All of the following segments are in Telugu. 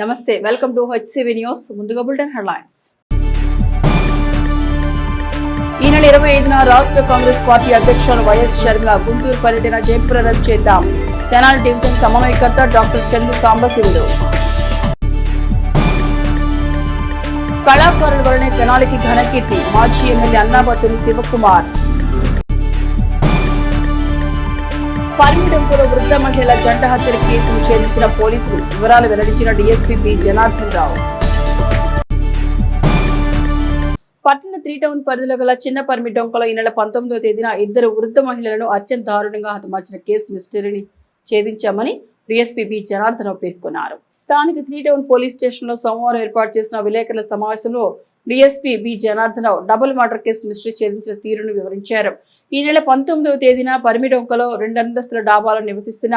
నమస్తే, వెల్కమ్ టు హెచ్సివి న్యూస్. ముందుగా బులెటిన్ హెడ్లైన్స్. ఈ నెల 25న రాష్ట్ర కాంగ్రెస్ పార్టీ అధ్యక్షులు వైఎస్ షర్మిల గుంటూరు పర్యటన జయప్రదం చేద్దాం. తెనాలి డివిజన్ సమన్వయకర్త డాక్టర్ చందు సాంబశివుడు. కళాకారుల వలనే తెనాలికి ఘనకీర్తి, మాజీ ఎమ్మెల్యే అన్నాబత్తుని శివకుమార్. పర్మిడంపులో వృద్ధ మహిళల జంట హత్యల కేసును ఛేదించిన పోలీసులు. వివరాలు వెల్లడించిన డీఎస్పీ పి జనార్దన్ రావు. పట్టణ 3 టౌన్ పరిధిలో గల చిన్న పర్మిడొంకలో ఈ నెల 19వ తేదీన ఇద్దరు వృద్ధ మహిళలను అత్యంత దారుణంగా హతమార్చిన case మిస్టరీని ఛేదించామని DSP P Janardhan Rao పేర్కొన్నారు. స్థానిక 3 టౌన్ పోలీస్ స్టేషన్ లో సోమవారం ఏర్పాటు చేసిన విలేకరుల సమావేశంలో DSP B Janardhan Rao double murder case mystery ఛేదించిన తీరును వివరించారు. ఈ నెల 19వ తేదీన పర్మిడొంకలో 2 అంతస్తుల డాబాలో నివసిస్తున్న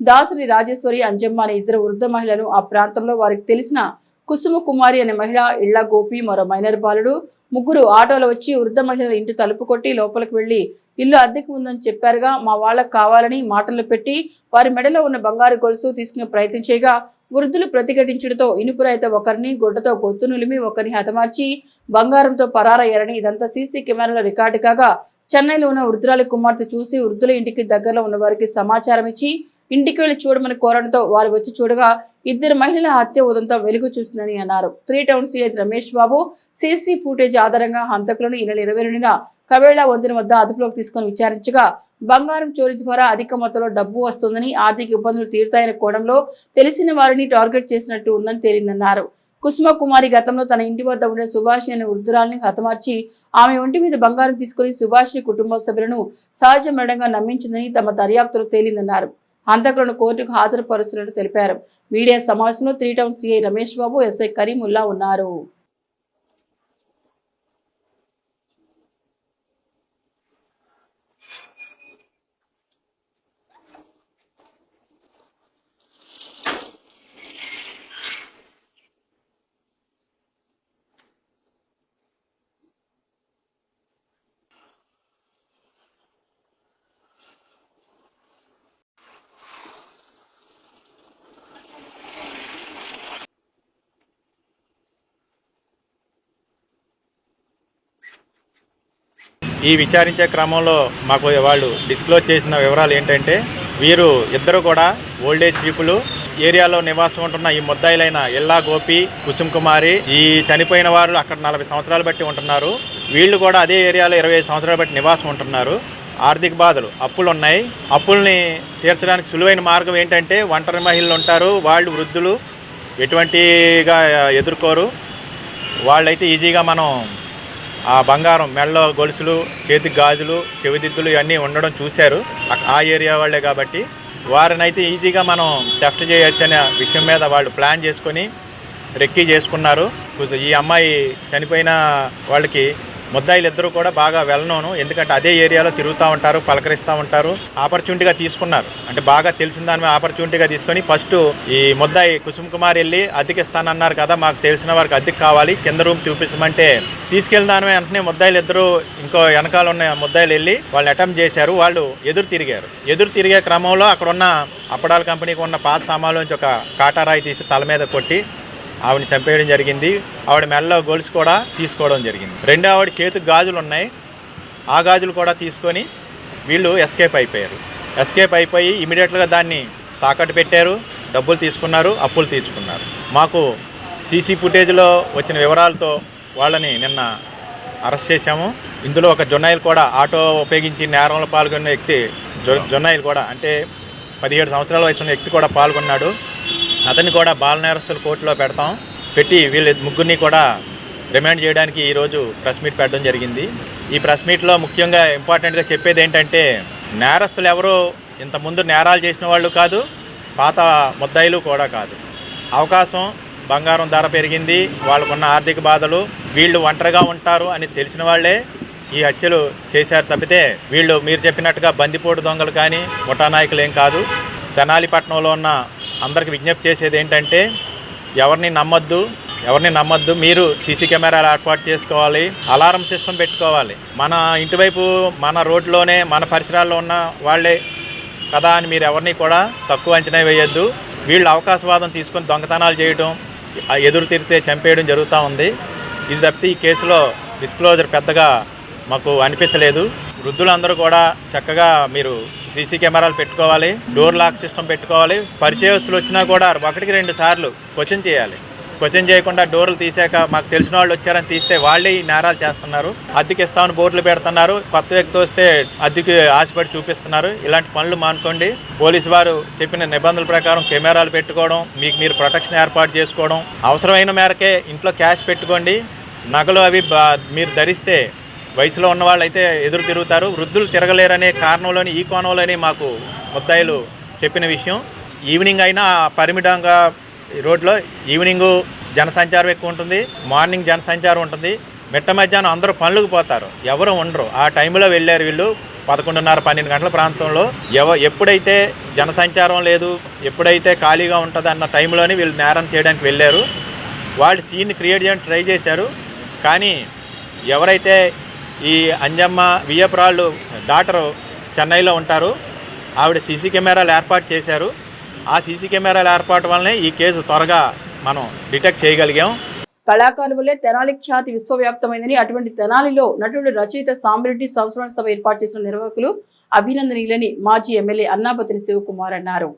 దాసరి రాజేశ్వరి, అంజమ్మ అనే ఇద్దరు వృద్ధ మహిళలను ఆ ప్రాంతంలో వారికి తెలిసిన కుసుమ కుమారి అనే మహిళ, ఇళ్ల గోపి మరో మైనర్ బాలుడు ముగ్గురు ఆటోలో వచ్చి వృద్ధ మహిళల ఇంటి తలుపు కొట్టి లోపలికి వెళ్లి ఇల్లు అద్దెకు ఉందని చెప్పారుగా మా వాళ్ళకు కావాలని మాటలు పెట్టి వారి మెడలో ఉన్న బంగారు గొలుసు తీసుకునే ప్రయత్నం చేయగా వృద్ధులు ప్రతిఘటించడంతో ఇనుపురైతే ఒకరిని గొడ్డతో గొత్తు నులిమి ఒకరిని హతమార్చి బంగారంతో పరారయ్యారని ఇదంతా సీసీ కెమెరాలో రికార్డు కాగా చెన్నైలో ఉన్న వృద్ధురాలి కుమార్తె చూసి వృద్ధుల ఇంటికి దగ్గరలో ఉన్న వారికి సమాచారం ఇచ్చి ఇంటికి వెళ్లి చూడమని కోరడంతో వారు వచ్చి చూడగా ఇద్దరు మహిళల హత్య ఉదంతం వెలుగు చూసిందని అన్నారు. 3 town CI Ramesh Babu CC footage ఆధారంగా హంతకులను ఈ నెల 22న కవేళా వంతెన వద్ద అదుపులోకి తీసుకుని విచారించగా బంగారం చోరీ ద్వారా అధిక మొత్తంలో డబ్బు వస్తుందని, ఆర్థిక ఇబ్బందులు తీరుతాయని కోణంలో తెలిసిన వారిని టార్గెట్ చేసినట్టు ఉందని తేలిందన్నారు. కుసుమ కుమారి గతంలో తన ఇంటి వద్ద ఉండే సుభాష్ అనే వృద్ధురాలిని హతమార్చి ఆమె ఒంటి మీద బంగారం తీసుకుని సుభాష్ని కుటుంబ సభ్యులను సహజ మరణంగా నమ్మించిందని తమ దర్యాప్తులో తేలిందన్నారు. హంతకులను కోర్టుకు హాజరుపరుస్తున్నట్టు తెలిపారు. మీడియా సమావేశంలో 3 town CI Ramesh Babu, SI Karimulla ఉన్నారు. ఈ విచారించే క్రమంలో మాకు వాళ్ళు డిస్క్లోజ్ చేసిన వివరాలు ఏంటంటే వీరు ఇద్దరు కూడా ఓల్డేజ్ పీపుల్ ఏరియాలో నివాసం ఉంటున్న ఈ ముద్దాయిలైన ఇల్లా గోపి, కుసుమ్ కుమారి ఈ చనిపోయిన వారు అక్కడ 40 సంవత్సరాలు బట్టి ఉంటున్నారు. వీళ్ళు కూడా అదే ఏరియాలో 25 సంవత్సరాలు బట్టి నివాసం ఉంటున్నారు. ఆర్థిక బాధలు, అప్పులు ఉన్నాయి. అప్పుల్ని తీర్చడానికి సులువైన మార్గం ఏంటంటే ఒంటరి మహిళలు ఉంటారు, వాళ్ళు వృద్ధులు ఎటువంటిగా ఎదుర్కోరు. వాళ్ళైతే ఈజీగా మనం ఆ బంగారం, మెడలో గొలుసులు, చేతికి గాజులు, చెవిదిద్దులు ఇవన్నీ ఉండడం చూశారు ఆ ఏరియా వాళ్ళే కాబట్టి వారినైతే ఈజీగా మనం థెఫ్ట్ చేయొచ్చు అనే విషయం మీద వాళ్ళు ప్లాన్ చేసుకొని రెక్కీ చేసుకున్నారు. ఈ అమ్మాయి చనిపోయిన వాళ్ళకి ముద్దాయిలు ఇద్దరు కూడా బాగా వెళ్ళనోను, ఎందుకంటే అదే ఏరియాలో తిరుగుతూ ఉంటారు, పలకరిస్తూ ఉంటారు. ఆపర్చునిటీగా తీసుకున్నారు, అంటే బాగా తెలిసిన దాని మీద ఆపర్చునిటీగా తీసుకొని ఫస్ట్ ఈ ముద్దాయి కుసుమ్ కుమార్ వెళ్ళి అద్దెకిస్తానన్నారు కదా, మాకు తెలిసిన వారికి అద్దెకి కావాలి, కింద రూమ్ చూపించమంటే తీసుకెళ్ళిన దాని వెంటనే ముద్దాయిలు ఇద్దరు ఇంకో వెనకాల ఉన్న ముద్దాయిలు వెళ్ళి వాళ్ళని అటెంప్ట్ చేశారు. వాళ్ళు ఎదురు తిరిగే క్రమంలో అక్కడ ఉన్న అప్పడాల కంపెనీకి ఉన్న పాత సామాన్లోంచి ఒక కాటారాయి తీసి తల మీద కొట్టి ఆవిడని చంపేయడం జరిగింది. ఆవిడ మెడలో గొలుసు కూడా తీసుకోవడం జరిగింది. రెండో ఆవిడ చేతికి గాజులు ఉన్నాయి, ఆ గాజులు కూడా తీసుకొని వీళ్ళు ఎస్కేప్ అయిపోయి ఇమీడియట్గా దాన్ని తాకట్టు పెట్టారు, డబ్బులు తీసుకున్నారు, అప్పులు తీర్చుకున్నారు. మాకు సీసీ ఫుటేజ్లో వచ్చిన వివరాలతో వాళ్ళని నిన్న అరెస్ట్ చేశాము. ఇందులో ఒక జొన్నాయిలు కూడా, ఆటో ఉపయోగించి నేరంలో పాల్గొన్న వ్యక్తి జొన్నాయిలు కూడా, అంటే 17 సంవత్సరాల వయసు ఉన్న వ్యక్తి కూడా పాల్గొన్నాడు. అతన్ని కూడా బాల నేరస్తుల కోర్టులో పెట్టి వీళ్ళ ముగ్గురిని కూడా రిమాండ్ చేయడానికి ఈరోజు ప్రెస్ మీట్ పెట్టడం జరిగింది. ఈ ప్రెస్ మీట్లో ముఖ్యంగా ఇంపార్టెంట్గా చెప్పేది ఏంటంటే నేరస్తులు ఎవరో ఇంతకుముందు నేరాలు చేసిన వాళ్ళు కాదు, పాత ముద్దాయిలు కూడా కాదు. అవకాశం, బంగారం ధర పెరిగింది, వాళ్ళకున్న ఆర్థిక బాధలు, వీళ్ళు ఒంటరిగా ఉంటారు అని తెలిసిన వాళ్ళే ఈ హత్యలు చేశారు తప్పితే వీళ్ళు మీరు చెప్పినట్టుగా బందిపోటు దొంగలు కానీ ముఠా నాయకులు ఏం కాదు. తెనాలి పట్టణంలో ఉన్న అందరికి విజ్ఞప్తి చేసేది ఏంటంటే ఎవరిని నమ్మొద్దు. మీరు సీసీ కెమెరాలు ఏర్పాటు చేసుకోవాలి, అలారం సిస్టమ్ పెట్టుకోవాలి. మన ఇంటివైపు, మన రోడ్లోనే, మన పరిసరాల్లో ఉన్న వాళ్ళే కదా అని మీరు ఎవరిని కూడా తక్కువ అంచనా వేయొద్దు. వీళ్ళు అవకాశవాదం తీసుకొని దొంగతనాలు చేయడం, ఎదురు తిరిగితే చంపేయడం జరుగుతూ ఉంది. ఇది తప్పితే ఈ కేసులో డిస్క్లోజర్ పెద్దగా మాకు అనిపించలేదు. వృద్ధులందరూ కూడా చక్కగా మీరు సీసీ కెమెరాలు పెట్టుకోవాలి, డోర్ లాక్ సిస్టమ్ పెట్టుకోవాలి. పరిచయస్తులు వచ్చినా కూడా 1-2 సార్లు క్వశ్చన్ చేయాలి. క్వశ్చన్ చేయకుండా డోర్లు తీసాక మాకు తెలిసిన వాళ్ళు వచ్చారని తీస్తే వాళ్ళే ఈ నేరాలు చేస్తున్నారు. అద్దెకి ఇస్తామని బోర్డులు పెడుతున్నారు, కొత్త వ్యక్తి వస్తే అద్దెకి ఆశపడి చూపిస్తున్నారు. ఇలాంటి పనులు మానుకోండి. పోలీసు వారు చెప్పిన నిబంధనల ప్రకారం కెమెరాలు పెట్టుకోవడం, మీకు మీరు ప్రొటెక్షన్ ఏర్పాటు చేసుకోవడం, అవసరమైన మేరకే ఇంట్లో క్యాష్ పెట్టుకోండి. నగలు అవి మీరు ధరిస్తే వయసులో ఉన్న వాళ్ళు అయితే ఎదురు తిరుగుతారు, వృద్ధులు తిరగలేరనే కారణంలోని ఈ కోణంలోని మాకు ముద్దాయిలు చెప్పిన విషయం. ఈవినింగ్ అయినా పరిమితంగా రోడ్లో ఈవినింగు జనసంచారం ఎక్కువ ఉంటుంది, మార్నింగ్ జనసంచారం ఉంటుంది. మిట్ట మధ్యాహ్నం అందరూ పనులకు పోతారు, ఎవరు ఉండరు. ఆ టైంలో వెళ్ళారు వీళ్ళు 11:30-12 గంటల ప్రాంతంలో. ఎప్పుడైతే జనసంచారం లేదు, ఎప్పుడైతే ఖాళీగా ఉంటుంది అన్న టైంలోనే వీళ్ళు నేరం చేయడానికి వెళ్ళారు. వాళ్ళు సీన్ని క్రియేట్ చేయడానికి ట్రై చేశారు. కానీ ఎవరైతే ఈ అంజమ్మ వియ్యపురాళ్ళు డాక్టరు చెన్నైలో ఉంటారు, ఆవిడ సీసీ కెమెరాలు ఏర్పాటు చేశారు. ఆ సీసీ కెమెరాల ఏర్పాటు వల్లనే ఈ కేసు త్వరగా మనం డిటెక్ట్ చేయగలిగాం. కళాకారుల వల్లే తెనాలి ఖ్యాతి విశ్వవ్యాప్తమైందని, అటువంటి తెనాలిలో నటుడు రచయిత సాంబిరెడ్డి సంస్మరణ సభ ఏర్పాటు చేసిన నిర్వాహకులు అభినందనీయులని మాజీ ఎమ్మెల్యే అన్నాపతిని శివకుమార్ అన్నారు.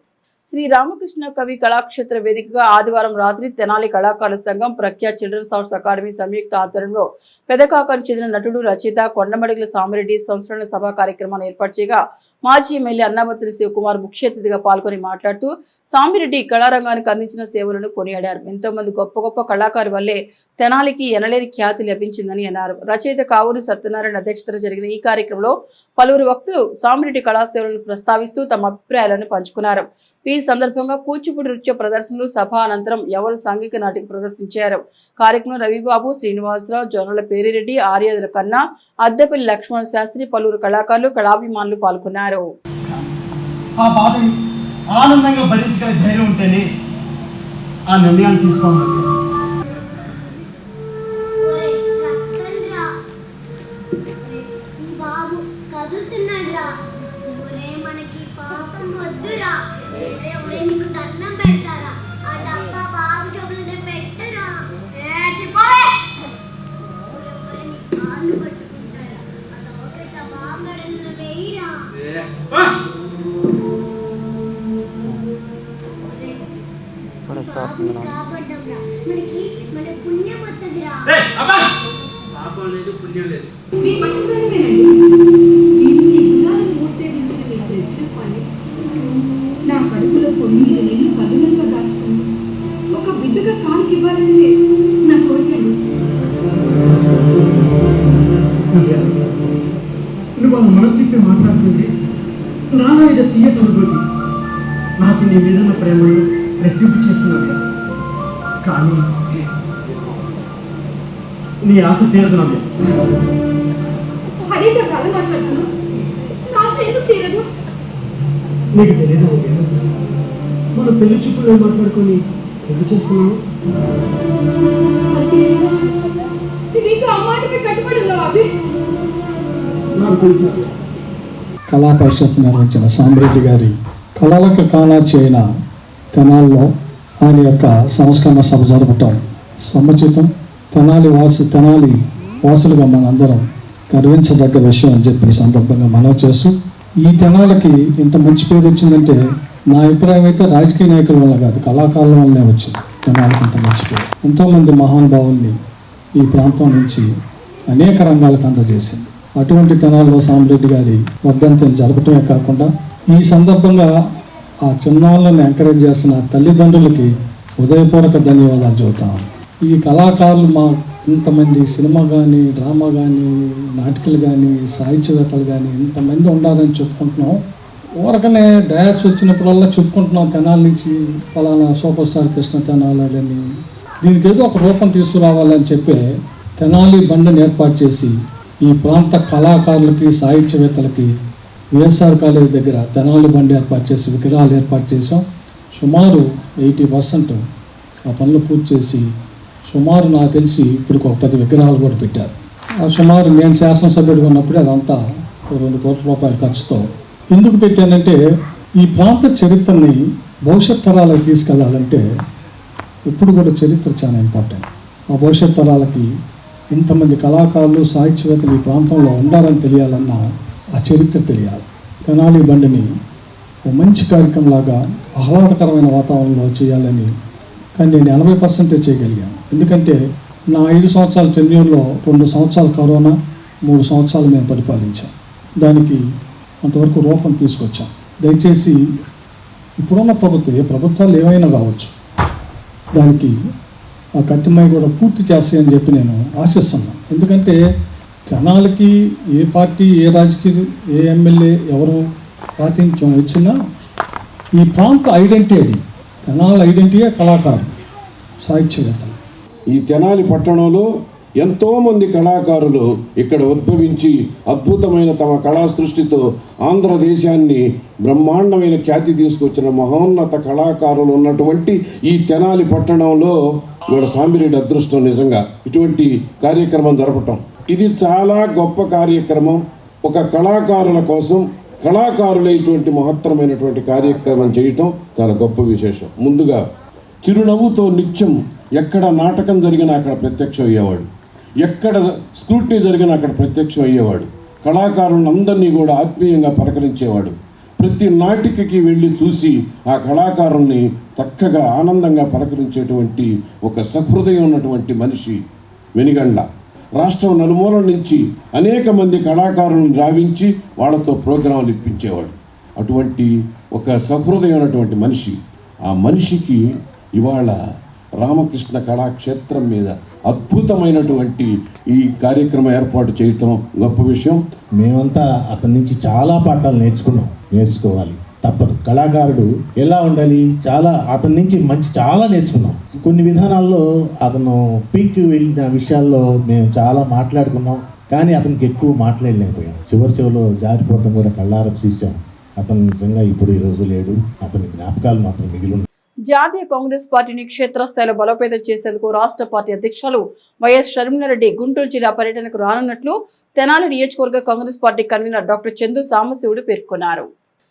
శ్రీ రామకృష్ణ కవి కళాక్షేత్ర వేదికగా ఆదివారం రాత్రి తెనాలి కళాకారుల సంఘం, ప్రఖ్యా చిల్డ్రన్స్ ఆర్ట్స్ అకాడమీ సంయుక్త ఆధ్వర్యంలో పెదకాకాకు చెందిన నటుడు రచయిత కొండమడుగుల సాంబిరెడ్డి సంస్మరణ సభ కార్యక్రమాన్ని ఏర్పాటు చేయగా మాజీ ఎమ్మెల్యే అన్నాపతిని శివకుమార్ ముఖ్య అతిథిగా పాల్గొని మాట్లాడుతూ సాంబిరెడ్డి కళారంగానికి అందించిన సేవలను కొనియాడారు. ఎంతో మంది గొప్ప గొప్ప కళాకారు వల్లే తెనాలికి ఎనలేని ఖ్యాతి లభించిందని అన్నారు. రచయిత కావూరి సత్యనారాయణ అధ్యక్షతన జరిగిన ఈ కార్యక్రమంలో పలువురు వక్తులు సాంబిరెడ్డి కళాసేవలను ప్రస్తావిస్తూ తమ అభిప్రాయాలను పంచుకున్నారు. ఈ సందర్భంగా కూచిపూడి నృత్య ప్రదర్శనలు, సభ అనంతరం ఎవరు సాంఘిక నాటిక ప్రదర్శించారు. కార్యక్రమంలో రవిబాబు, శ్రీనివాసరావు, జొన్నల పేరిరెడ్డి, ఆర్యదుల కన్నా, అద్దెపల్లి లక్ష్మణ శాస్త్రి, పలువురు కళాకారులు, కళాభిమానులు పాల్గొన్నారు. ఆ బాధని ఆనందంగా భరించగల ధైర్యం ఉంటేనే ఆ నిర్ణయాన్ని తీసుకోవాలి. నా కడుపులో కొన్ని నేను పదునంగా దాచుకుని ఒక బిడ్డగా కాలికి ఇవ్వాలనేదే నా కోరికలు. నువ్వు వాళ్ళ మనసుకి మాట్లాడుతుంది నాలో ఇది తీయట అనుభూతి. నాకు నీ మీద ఉన్న ప్రేమను రెట్టింపు చేస్తున్నాను. కానీ నీ ఆశ తీరదు నవ్య. అదే కళ మాట్లాడుతున్నాను, నా ఆశ ఎందుకు తీరదు? నీకు తెలియదు మన పెళ్లి చూపులు మాట్లాడుకొని పెళ్లి చేసుకున్నాము. నాకు తెలుసు. కళా పరిషత్ నిర్వహించిన సాంబిరెడ్డి గారి కళలకు కానార్చి అయిన తెనాలిలో ఆయన యొక్క సంస్కరణ సభ జరపటం సముచితం. తెనాలి వాసులుగా మనందరం గర్వించదగ్గ విషయం అని చెప్పి ఈ సందర్భంగా మనవి చేస్తూ, ఈ తెనాలకి ఇంత మంచి పేరు వచ్చిందంటే నా అభిప్రాయం అయితే రాజకీయ నాయకుల వల్ల కాదు, కళాకారుల వల్లనే వచ్చింది తెనాలకి ఇంత మంచి పేరు. ఎంతోమంది మహానుభావుల్ని ఈ ప్రాంతం నుంచి అనేక రంగాలకు అందజేసింది. అటువంటి తెనాల్లో సాంబిరెడ్డి గారి వర్ధంతిని జరపటమే కాకుండా ఈ సందర్భంగా ఆ చిన్నాళ్ళని ఎంకరేజ్ చేస్తున్న తల్లిదండ్రులకి హృదయపూర్వక ధన్యవాదాలు చెబుతాం. ఈ కళాకారులు మా ఇంతమంది సినిమా కానీ, డ్రామా కానీ, నాటికలు కానీ, సాహిత్యవేత్తలు కానీ ఇంతమంది ఉండాలని చెప్పుకుంటున్నాం. ఊరకనే డయాస్ వచ్చినప్పుడల్లా చెప్పుకుంటున్నాం తెనాలి నుంచి ఫలానా సూపర్ స్టార్ కృష్ణ తెనాలని. దీనికి ఏదో ఒక రూపం తీసుకురావాలని చెప్పి తెనాలి బండిని ఏర్పాటు చేసి ఈ ప్రాంత కళాకారులకి, సాహిత్యవేత్తలకి విఎస్ఆర్ కాలేజీ దగ్గర తెనాలి బండి ఏర్పాటు చేసి విగ్రహాలు ఏర్పాటు చేసాం. సుమారు 80% ఆ పనులు పూర్తి చేసి సుమారు నాకు తెలిసి ఇప్పుడు ఒక 10 విగ్రహాలు కూడా పెట్టారు. సుమారు నేను శాసనసభ్యుడిగా ఉన్నప్పుడే అదంతా 2 కోట్ల రూపాయల ఖర్చుతో. ఎందుకు పెట్టానంటే ఈ ప్రాంత చరిత్రని భవిష్యత్ తరాలకు తీసుకెళ్ళాలంటే ఇప్పుడు కూడా చరిత్ర చాలా ఇంపార్టెంట్. ఆ భవిష్యత్ తరాలకి ఇంతమంది కళాకారులు సాహిత్యవేత్తలు ఈ ప్రాంతంలో ఉండాలని తెలియాలన్నా ఆ చరిత్ర తెలియాలి. తెనాలి బండిని ఒక మంచి కార్యక్రమంలాగా ఆహ్లాదకరమైన వాతావరణంలో చేయాలని, కానీ నేను 80% చేయగలిగాను. ఎందుకంటే నా 5 సంవత్సరాల టెన్యూర్లో 2 సంవత్సరాలు కరోనా, 3 సంవత్సరాలు మేము పరిపాలించాం. దానికి అంతవరకు రూపం తీసుకొచ్చాం. దయచేసి ఇప్పుడున్న ప్రభుత్వం, ఏ ప్రభుత్వాలు ఏమైనా కావచ్చు, దానికి ఆ కత్తిమయ్య కూడా పూర్తి చేస్తాయని చెప్పి నేను ఆశిస్తున్నాను. ఎందుకంటే జనాలకి ఏ పార్టీ, ఏ రాజకీయ, ఏ ఎమ్మెల్యే ఎవరు ప్రాతినిధ్యం ఇచ్చినా ఈ ప్రాంత ఐడెంటిటీ, అది తెనాలి ఐడెంటిటీయే కళాకారులు, సాహిత్యవేత్తలు. ఈ తెనాలి పట్టణంలో ఎంతోమంది కళాకారులు ఇక్కడ ఉద్భవించి అద్భుతమైన తమ కళా సృష్టితో ఆంధ్రదేశాన్ని బ్రహ్మాండమైన ఖ్యాతి తీసుకొచ్చిన మహోన్నత కళాకారులు ఉన్నటువంటి ఈ తెనాలి పట్టణంలో ఇవాళ సామిరెడ్డి అదృష్టం నిజంగా ఇటువంటి కార్యక్రమం జరపటం. ఇది చాలా గొప్ప కార్యక్రమం. ఒక కళాకారుల కోసం కళాకారులే ఇటువంటి మహత్తరమైనటువంటి కార్యక్రమం చేయటం చాలా గొప్ప విశేషం. ముందుగా చిరునవ్వుతో నిత్యం ఎక్కడ నాటకం జరిగినా అక్కడ ప్రత్యక్షం అయ్యేవాడు, ఎక్కడ స్క్రూటినీ జరిగినా అక్కడ ప్రత్యక్షం అయ్యేవాడు. కళాకారులను అందరినీ కూడా ఆత్మీయంగా పలకరించేవాడు. ప్రతి నాటికకి వెళ్ళి చూసి ఆ కళాకారుల్ని చక్కగా ఆనందంగా పలకరించేటువంటి ఒక సహృదయం ఉన్నటువంటి మనిషి వెనిగండ్ల. రాష్ట్రం నలుమూలల నుంచి అనేక మంది కళాకారులను రావించి వాళ్ళతో ప్రోగ్రాంలు ఇప్పించేవాడు. అటువంటి ఒక సహృదయం ఉన్నటువంటి మనిషి. ఆ మనిషికి ఇవాళ రామకృష్ణ కళాక్షేత్రం మీద అద్భుతమైనటువంటి ఈ కార్యక్రమం ఏర్పాటు చేయటం గొప్ప విషయం. మేమంతా అతని నుంచి చాలా పాఠాలు నేర్చుకోవాలి, తప్పదు. కళాకారుడు ఎలా ఉండాలి, అతని నుంచి చాలా నేర్చుకున్నాం. కొన్ని విధానాల్లో అతను పీక్ వెళ్ళిన విషయాల్లో మేము చాలా మాట్లాడుకున్నాం, కానీ అతనికి ఎక్కువ మాట్లాడలేకపోయాం. చివరిలో జారిపోవడం కూడా కళ్ళారా చూసాం. అతను నిజంగా ఇప్పుడు ఈరోజు లేడు. అతని జ్ఞాపకాలు మాత్రం మిగిలి. జాతీయ కాంగ్రెస్ పార్టీని క్షేత్రస్థాయిలో బలోపేతం చేసేందుకు రాష్ట్ర పార్టీ అధ్యక్షులు వైఎస్ షర్మిలారెడ్డి గుంటూరు జిల్లా పర్యటనకు రానున్నట్లు తెనాలి నియోజకవర్గ Congress party convener doctor Chandu Sambasivudu పేర్కొన్నారు.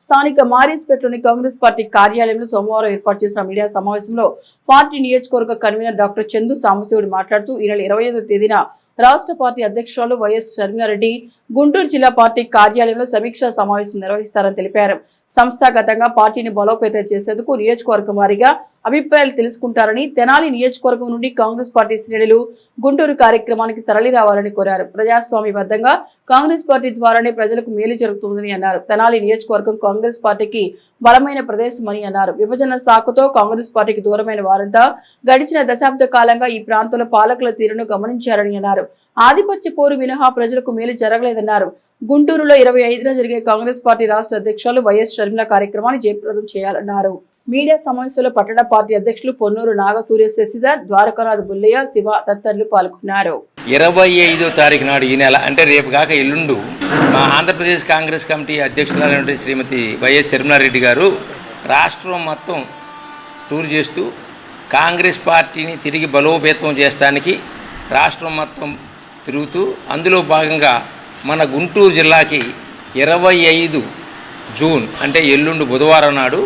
స్థానిక మారిస్పేటలోని కాంగ్రెస్ పార్టీ కార్యాలయంలో సోమవారం ఏర్పాటు చేసిన మీడియా సమావేశంలో పార్టీ నియోజకవర్గ కన్వీనర్ డాక్టర్ చందు సాంబశివుడు మాట్లాడుతూ ఈ నెల 25వ తేదీన రాష్ట్ర పార్టీ అధ్యక్షురాలు వైఎస్ షర్మిలారెడ్డి గుంటూరు జిల్లా పార్టీ కార్యాలయంలో సమీక్షా సమావేశం నిర్వహిస్తారని తెలిపారు. సంస్థాగతంగా పార్టీని బలోపేతం చేసేందుకు నియోజకవర్గం వారీగా అభిప్రాయాలు తెలుసుకుంటారని, తెనాలి నియోజకవర్గం నుండి కాంగ్రెస్ పార్టీ శ్రేణులు గుంటూరు కార్యక్రమానికి తరలి రావాలని కోరారు. ప్రజాస్వామ్యబద్ధంగా కాంగ్రెస్ పార్టీ ద్వారానే ప్రజలకు మేలు జరుగుతుందని అన్నారు. తెనాలి నియోజకవర్గం కాంగ్రెస్ పార్టీకి బలమైన ప్రదేశమని అన్నారు. విభజన సాకుతో కాంగ్రెస్ పార్టీకి దూరమైన వారంతా గడిచిన దశాబ్ద కాలంగా ఈ ప్రాంతంలో పాలకుల తీరును గమనించారని అన్నారు. ఆధిపత్య పోరు మినహా ప్రజలకు మేలు జరగలేదన్నారు. గుంటూరులో 25న జరిగే కాంగ్రెస్ పార్టీ రాష్ట్ర అధ్యక్షులు వైఎస్ షర్మిల కార్యక్రమాన్ని జయప్రదం చేయాలన్నారు. మీడియా సమావేశంలో పట్టణ పార్టీ అధ్యక్షులు పొన్నూరు నాగసూర్య, శశిధర్, ద్వారకానాథ్ బుల్లయ్య, శివ తదితరులు పాల్గొన్నారు. 25వ తారీఖు నాడు ఈ నెల అంటే రేపు కాక ఎల్లుండు మా ఆంధ్రప్రదేశ్ కాంగ్రెస్ కమిటీ అధ్యక్షురాలైనటువంటి శ్రీమతి వైఎస్ షర్మిలారెడ్డి గారు రాష్ట్రం మొత్తం టూర్ చేస్తూ కాంగ్రెస్ పార్టీని తిరిగి బలోపేతం చేస్తానికి రాష్ట్రం మొత్తం తిరుగుతూ, అందులో భాగంగా మన గుంటూరు జిల్లాకి 25 జూన్ అంటే ఎల్లుండు బుధవారం నాడు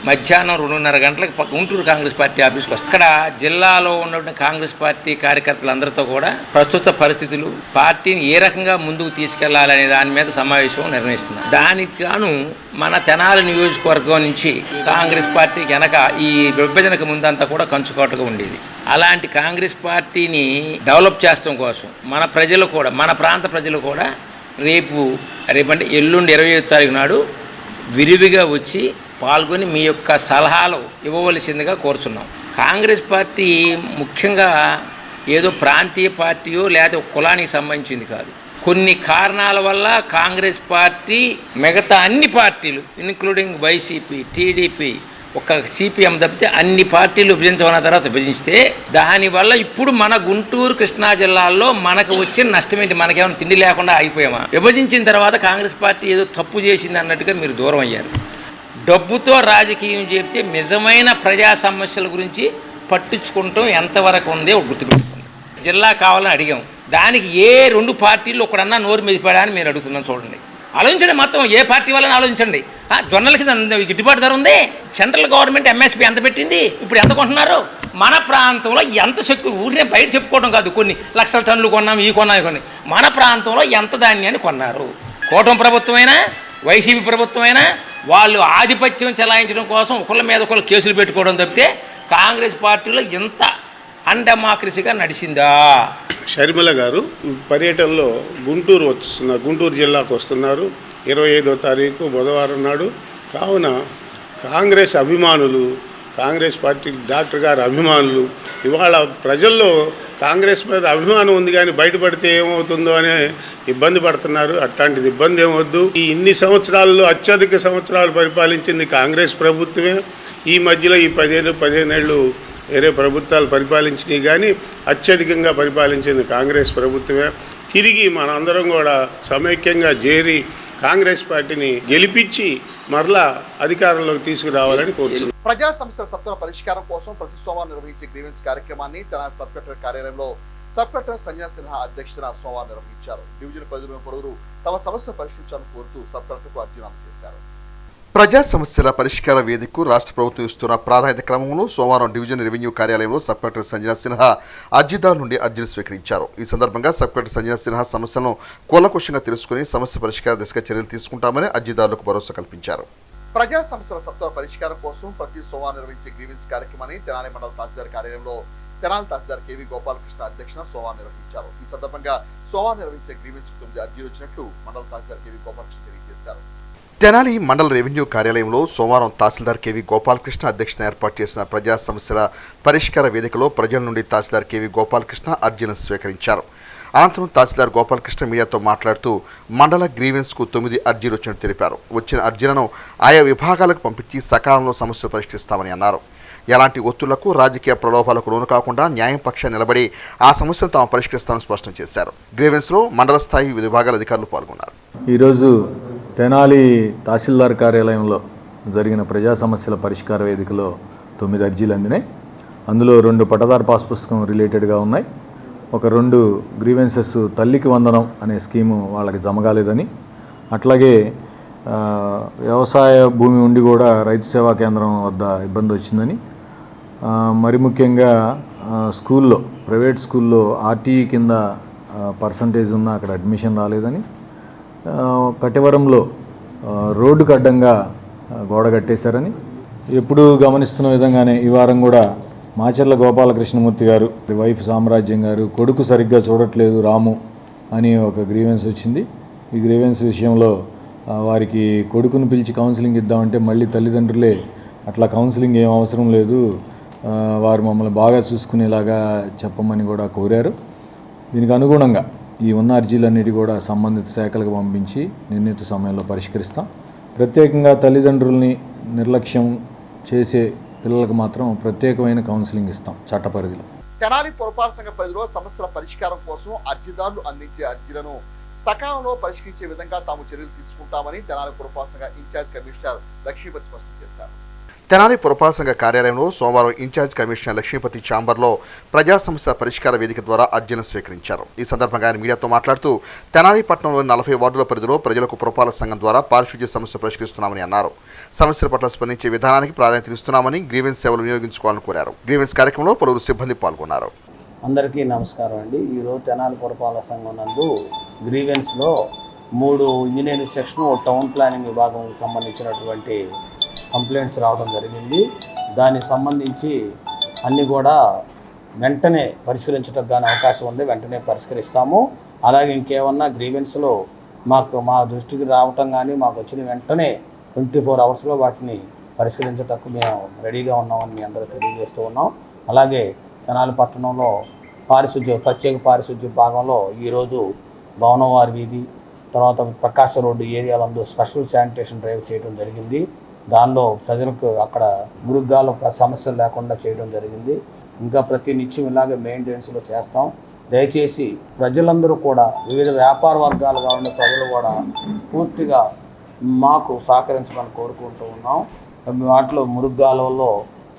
మధ్యాహ్నం 2:30 గంటలకు గుంటూరు కాంగ్రెస్ పార్టీ ఆఫీస్కి వస్తుంది. ఇక్కడ జిల్లాలో ఉన్నటువంటి కాంగ్రెస్ పార్టీ కార్యకర్తలందరితో కూడా ప్రస్తుత పరిస్థితులు, పార్టీని ఏ రకంగా ముందుకు తీసుకెళ్లాలనే దాని మీద సమావేశం నిర్వహిస్తున్నారు. దానికి గాను మన తెనాలి నియోజకవర్గం నుంచి కాంగ్రెస్ పార్టీకి వెనక ఈ విభజనకు ముందంతా కూడా కంచుకోటగా ఉండేది. అలాంటి కాంగ్రెస్ పార్టీని డెవలప్ చేయడం కోసం మన ప్రజలు కూడా, మన ప్రాంత ప్రజలు కూడా రేపంటే ఎల్లుండి 25వ తారీఖు నాడు విరివిగా వచ్చి పాల్గొని మీ యొక్క సలహాలు ఇవ్వవలసిందిగా కోరుచున్నాం. కాంగ్రెస్ పార్టీ ముఖ్యంగా ఏదో ప్రాంతీయ పార్టీయో లేదా కులానికి సంబంధించింది కాదు. కొన్ని కారణాల వల్ల కాంగ్రెస్ పార్టీ మిగతా అన్ని పార్టీలు ఇంక్లూడింగ్ వైసీపీ, టీడీపీ, ఒక సిపిఎం తప్పితే అన్ని పార్టీలు విభజించమన్న తర్వాత విభజిస్తే దానివల్ల ఇప్పుడు మన గుంటూరు, కృష్ణా జిల్లాల్లో మనకు వచ్చిన నష్టం ఏంటి? మనకేమైనా తిండి లేకుండా అయిపోయామా? విభజించిన తర్వాత కాంగ్రెస్ పార్టీ ఏదో తప్పు చేసింది అన్నట్టుగా మీరు దూరం అయ్యారు. డబ్బుతో రాజకీయం చెప్తే నిజమైన ప్రజా సమస్యల గురించి పట్టించుకుంటాం ఎంతవరకు ఉందే గుర్తుపెట్టుకుంది. జిల్లా కావాలని అడిగాం, దానికి ఏ 2 పార్టీలు ఒకడన్నా నోరు మెదిపాడా అని మీరు అడుగుతున్నాను. చూడండి, ఆలోచించండి, మొత్తం ఏ పార్టీ వాళ్ళని ఆలోచించండి. జొన్నలకి గిట్టుబాటు ధర ఉంది, సెంట్రల్ గవర్నమెంట్ ఎంఎస్పీ ఎంత పెట్టింది, ఇప్పుడు ఎంత కొంటున్నారు? మన ప్రాంతంలో ఎంత ఊరినే బయట చెప్పుకోవడం కాదు, కొన్ని లక్షల టన్నులు కొన్నాం, ఈ కొన్ని మన ప్రాంతంలో ఎంత ధాన్యాన్ని కొన్నారు. కూటమి ప్రభుత్వమైనా వైసీపీ ప్రభుత్వమైనా వాళ్ళు ఆధిపత్యం చెలాయించడం కోసం ఒకళ్ళ మీద ఒకళ్ళు కేసులు పెట్టుకోవడం తప్పితే కాంగ్రెస్ పార్టీలో ఇంత అన్డెమోక్రసీగా నడిచిందా? షర్మిల గారు పర్యటనలో గుంటూరు జిల్లాకు వస్తున్నారు 25వ తారీఖు బుధవారం నాడు. కావున కాంగ్రెస్ అభిమానులు, కాంగ్రెస్ పార్టీ డాక్టర్ గారి అభిమానులు ఇవాళ ప్రజల్లో కాంగ్రెస్ మీద అభిమానం ఉంది కానీ బయటపడితే ఏమవుతుందో అనే ఇబ్బంది పడుతున్నారు. అట్లాంటిది ఇబ్బంది ఏమవద్దు. ఈ ఇన్ని సంవత్సరాల్లో అత్యధిక సంవత్సరాలు పరిపాలించింది కాంగ్రెస్ ప్రభుత్వమే. ఈ మధ్యలో ఈ 15 ఏళ్ళు వేరే ప్రభుత్వాలు పరిపాలించినాయి కానీ అత్యధికంగా పరిపాలించింది కాంగ్రెస్ ప్రభుత్వమే. తిరిగి మనందరం కూడా సమైక్యంగా చేరి కాంగ్రెస్ పార్టీని గెలిపించి మరలా అధికారంలోకి తీసుకురావాలని కోరుతున్నాను. ప్రజా సమస్యల సత్వర పరిష్కారం కోసం ప్రతి సోమవారం నిర్వహించే గ్రీవెన్స్ కార్యక్రమాన్ని తన సబ్ కలెక్టర్ కార్యాలయంలో సబ్ కలెక్టర్ సంజయ్ సిన్హా అధ్యక్షతన సోమవారం నిర్వహించారు. డివిజన్ పరిధిలోని పలువురు తమ సమస్యలు పరిష్కరించాలని కోరుతూ సబ్ కలెక్టర్కు అర్జీ అందజేశారు. ప్రజా సమస్యల పరిష్కార వేదికకు రాష్ట్ర ప్రభుత్వం ఇస్తున్న ప్రాధాన్యత క్రమంలో సోమవారం డివిజన్ రెవెన్యూ కార్యాలయంలో సబ్ కలెక్టర్ సంజయ్ సిన్హా అర్జీదారుల నుండి అర్జీలు స్వీకరించారు. ఈ సందర్భంగా సబ్ కలెక్టర్ సంజయ్ సిన్హా సమస్యలను కూలంకషంగా తెలుసుకుని సమస్య పరిష్కార దిశగా చర్యలు తీసుకుంటామని అర్జీదారులకు భరోసా కల్పించారు. ప్రజా సమస్యల సత్వర పరిష్కారం కోసం ప్రతి సోమవారం నిర్వహించే గ్రీవెన్స్ కార్యక్రమాన్ని తెనాలి మండల తహసీల్దార్ కార్యాలయంలో తెనాలి తహసీల్దార్ కేవీ గోపాలకృష్ణ అధ్యక్షతన సోమవారం నిర్వహించారు. ఈ సందర్భంగా సోమవారం నిర్వహించే గ్రీవెన్స్ 9 అర్జీలు వచ్చినట్లు మండల తహసీల్దార్ కేవీ గోపాలకృష్ణ తెలియజేశారు. తెనాలి మండల రెవెన్యూ కార్యాలయంలో సోమవారం తహసీల్దార్ కేవీ గోపాలకృష్ణ అధ్యక్షతన ఏర్పాటు చేసిన ప్రజా సమస్యల పరిష్కార వేదికలో ప్రజల నుండి తహసీల్దార్ కేవీ గోపాలకృష్ణ అర్జీలను స్వీకరించారు. అనంతరం తహసీల్దార్ గోపాలకృష్ణ మీడియాతో మాట్లాడుతూ మండల గ్రీవెన్స్కు 9 అర్జీలు వచ్చినట్టు తెలిపారు. వచ్చిన అర్జీలను ఆయా విభాగాలకు పంపించి సకాలంలో సమస్యలు పరిష్కరిస్తామని అన్నారు. ఎలాంటి ఒత్తులకు రాజకీయ ప్రలోభాలకు లోను కాకుండా న్యాయం పక్షాన్ని నిలబడి ఆ సమస్యను తాము పరిష్కరిస్తామని స్పష్టం చేశారు. గ్రీవెన్స్లో మండల స్థాయి విభాగాల అధికారులు పాల్గొన్నారు. ఈరోజు తెనాలి తహసీల్దార్ కార్యాలయంలో జరిగిన ప్రజా సమస్యల పరిష్కార వేదికలో 9 అర్జీలు అందినాయి. అందులో 2 పట్టదారు పాస్ పుస్తకం రిలేటెడ్గా ఉన్నాయి. ఒక 2 గ్రీవెన్సెస్ తల్లికి వందనం అనే స్కీము వాళ్ళకి జమ కాలేదని, అట్లాగే వ్యవసాయ భూమి ఉండి కూడా రైతు సేవా కేంద్రం వద్ద ఇబ్బంది వచ్చిందని, మరి ముఖ్యంగా స్కూల్లో ప్రైవేట్ స్కూల్లో ఆర్టీఈ కింద పర్సంటేజ్ ఉన్న అక్కడ అడ్మిషన్ రాలేదని, కటివరంలో రోడ్డుకు అడ్డంగా గోడ కట్టేశారని, ఎప్పుడూ గమనిస్తున్న విధంగానే ఈ వారం కూడా మాచర్ల గోపాలకృష్ణమూర్తి గారు వైఫ్ సామ్రాజ్యం గారు కొడుకు సరిగ్గా చూడట్లేదు రాము అని ఒక గ్రీవెన్స్ వచ్చింది. ఈ గ్రీవెన్స్ విషయంలో వారికి కొడుకును పిలిచి కౌన్సిలింగ్ ఇద్దామంటే మళ్ళీ తల్లిదండ్రులే అట్లా కౌన్సిలింగ్ ఏం అవసరం లేదు, వారు మమ్మల్ని బాగా చూసుకునేలాగా చెప్పమని కూడా కోరారు. దీనికి అనుగుణంగా ఈ ఉన్న అర్జీలన్నిటి కూడా సంబంధిత శాఖలకు పంపించి నిర్ణీత సమయంలో పరిష్కరిస్తాం. ప్రత్యేకంగా తల్లిదండ్రుల్ని నిర్లక్ష్యం చేసే పిల్లలకు మాత్రం ప్రత్యేకమైన కౌన్సిలింగ్ ఇస్తాం చట్ట పరిధిలో. తెనాలి పురపాలక సంఘ పరిధిలో సమస్యల పరిష్కారం కోసం అర్జీదారులు అందించే అర్జీలను సకాలంలో పరిష్కరించే విధంగా తాము చర్యలు తీసుకుంటామని తెనాలి పురపాలక సంఘ ఇన్ఛార్జ్ కమిషనర్ లక్ష్మీపతి స్పష్టం చేశారు. తెనాలి పురపాలక సంఘ కార్యాలయంలో సోమవారం ఇన్ఛార్జ్ కమిషనర్ లక్ష్మీపతి ఛాంబర్లో ప్రజా సమస్యల పరిష్కార వేదిక ద్వారా అర్జీలను స్వీకరించారు. ఈ సందర్భంగా ఆయన మీడియాతో మాట్లాడుతూ తెనాలి పట్టణంలోని 40 వార్డుల పరిధిలో ప్రజలకు పురపాలక సంఘం ద్వారా పారిశుధ్య సమస్య పరిష్కరిస్తున్నామని అన్నారు. సమస్యల పట్ల స్పందించే విధానానికి ప్రాధాన్యత ఇస్తున్నామని, గ్రీవెన్స్ సేవలు వినియోగించుకోవాలని కోరారు. గ్రీవెన్స్ కార్యక్రమంలో పలువురు సిబ్బంది పాల్గొన్నారు. అందరికీ నమస్కారం అండి. ఈరోజు తెనాలి పురపాలక సంఘం నందు గ్రీవెన్స్లో 3 ఇంజనీరింగ్ సెక్షన్, టౌన్ ప్లానింగ్ విభాగం సంబంధించినటువంటి కంప్లైంట్స్ రావడం జరిగింది. దానికి సంబంధించి అన్నీ కూడా వెంటనే పరిష్కరించడానికి గాని అవకాశం ఉంది, వెంటనే పరిష్కరిస్తాము. అలాగే ఇంకేమన్నా గ్రీవెన్స్లో మా దృష్టికి రావటం కానీ మాకు వచ్చిన వెంటనే 24 అవర్స్లో వాటిని పరిష్కరించటకు మేము రెడీగా ఉన్నామని మీ అందరూ తెలియజేస్తూ ఉన్నాం. అలాగే తెనాలి పట్టణంలో ప్రత్యేక పారిశుధ్య భాగంలో ఈరోజు భవనవారి వీధి, తర్వాత ప్రకాశ రోడ్డు ఏరియాలందు స్పెషల్ శానిటేషన్ డ్రైవ్ చేయడం జరిగింది. దానిలో ప్రజలకు అక్కడ మురుగుగాల సమస్యలు లేకుండా చేయడం జరిగింది. ఇంకా ప్రతి నిత్యం ఇలాగే మెయింటెనెన్స్లో చేస్తాం. దయచేసి ప్రజలందరూ కూడా వివిధ వ్యాపార వర్గాలుగా ఉండే ప్రజలు కూడా పూర్తిగా మాకు సహకరించమని కోరుకుంటూ ఉన్నాం. వాటిలో మురుగుగాలలో